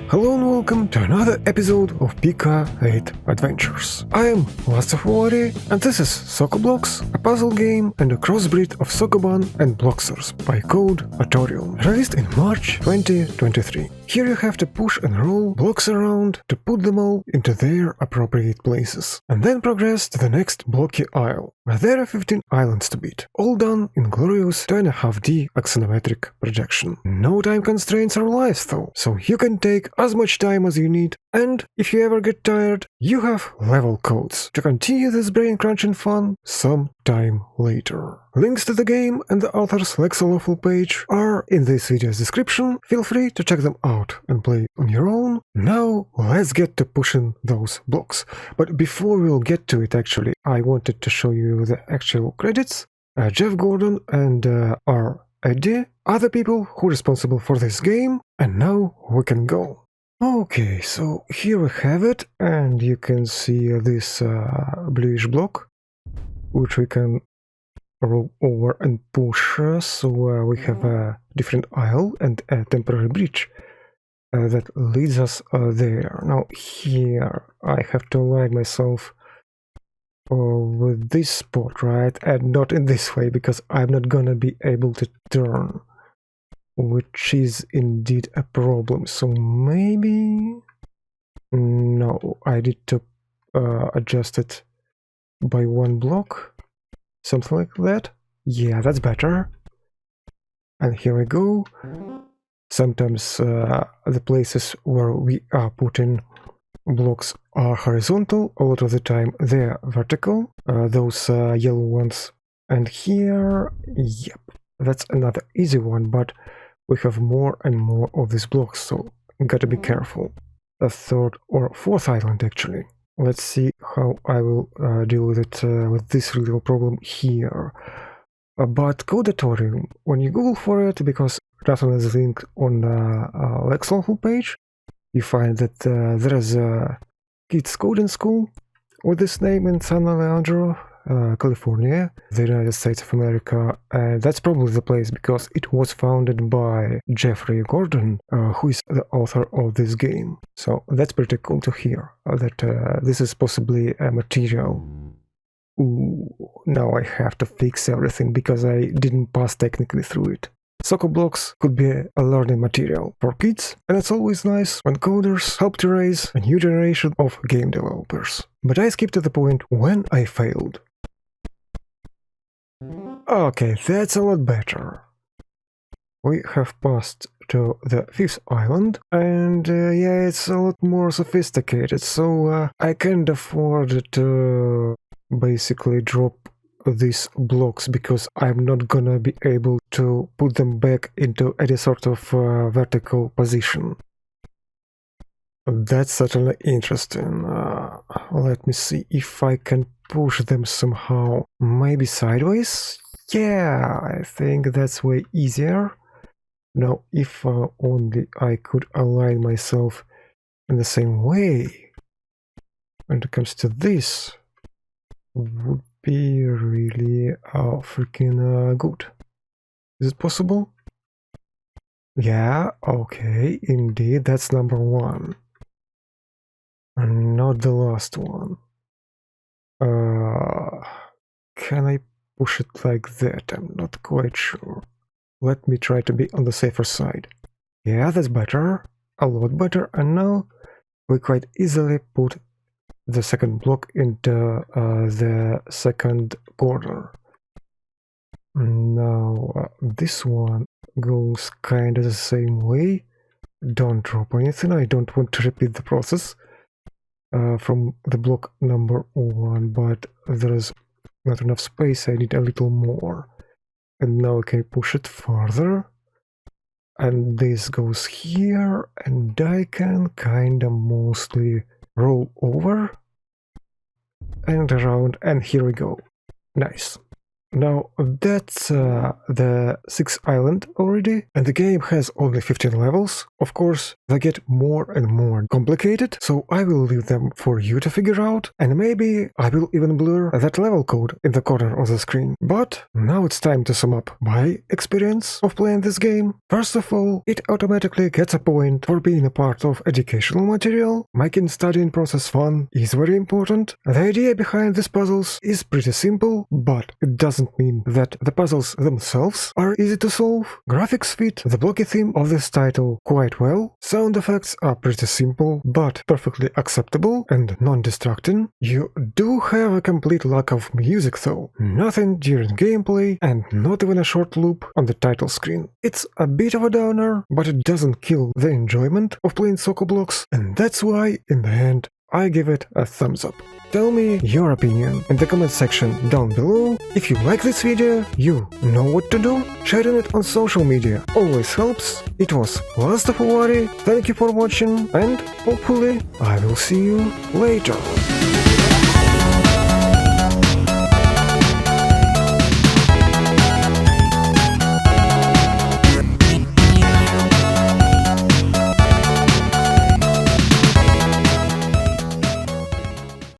Hello and welcome to another episode of Pico-8 Adventures. I am LastofAvari and this is Sokoblox, a puzzle game and a crossbreed of Sokoban and Bloxorz by codeAtorium, released in March 2023. Here you have to push and roll blocks around to put them all into their appropriate places, and then progress to the next blocky isle, where there are 15 islands to beat, all done in glorious 2.5D axonometric projection. No time constraints or lives though, so you can take as much time as you need, and if you ever get tired, you have level codes to continue this brain-crunching fun some time later. Links to the game and the author's LastofAvari page are in this video's description. Feel free to check them out and play on your own. Now let's get to pushing those blocks. But before we'll get to it, actually, I wanted to show you the actual credits. Jeff Gordon and R. Eddie are the people who are responsible for this game, and now we can go. Okay, so here we have it, and you can see this bluish block, which we can roll over and push, so we have a different aisle and a temporary bridge that leads us there. Now here I have to align myself with this spot, right, and not in this way, because I'm not gonna be able to turn, which is indeed a problem. So maybe... no, I need to adjust it by one block. Something like that. Yeah, that's better. And here we go. Sometimes the places where we are putting blocks are horizontal. A lot of the time they're vertical. Those yellow ones. And here, yep, that's another easy one, but we have more and more of these blocks, so gotta be careful. A third or fourth island, actually. Let's see how I will deal with it, with this little problem here. But codeAtorium, when you Google for it, because Nathan is linked on LastofAvari page, you find that there is a kids coding school with this name in San Leandro, California, the United States of America, and that's probably the place because it was founded by Jeffrey Gordon, who is the author of this game. So that's pretty cool to hear that this is possibly a material. Ooh, now I have to fix everything because I didn't pass technically through it. Sokoblox could be a learning material for kids, and it's always nice when coders help to raise a new generation of game developers. But I skipped to the point when I failed. Okay, that's a lot better. We have passed to the 5th island, and yeah, it's a lot more sophisticated, so I can't afford to basically drop these blocks because I'm not gonna be able to put them back into any sort of vertical position. That's certainly interesting. Let me see if I can push them somehow. Maybe sideways? Yeah, I think that's way easier. Now, if only I could align myself in the same way when it comes to this, would be really freaking good. Is it possible? Yeah, okay, indeed, that's number one. And not the last one. Can I push it like that? I'm not quite sure. Let me try to be on the safer side. Yeah, that's better. A lot better. And now we quite easily put the second block into the second corner. Now this one goes kind of the same way. Don't drop anything. I don't want to repeat the process from the block number 1, but there is not enough space. I need a little more. And now I can push it further. And this goes here, and I can kinda mostly roll over and around, and here we go. Nice. Now that's the 6th island already, and the game has only 15 levels. Of course, they get more and more complicated, so I will leave them for you to figure out, and maybe I will even blur that level code in the corner of the screen. But now it's time to sum up my experience of playing this game. First of all, it automatically gets a point for being a part of educational material. Making studying process fun is very important. The idea behind these puzzles is pretty simple, but it doesn't mean that the puzzles themselves are easy to solve. Graphics fit the blocky theme of this title quite well. Sound effects are pretty simple, but perfectly acceptable and non-distracting. You do have a complete lack of music though. Nothing during gameplay and not even a short loop on the title screen. It's a bit of a downer, but it doesn't kill the enjoyment of playing Sokoblox, and that's why, in the end, I give it a thumbs up. Tell me your opinion in the comment section down below. If you like this video, you know what to do. Sharing it on social media always helps. It was LastofAvari, thank you for watching, and hopefully I will see you later.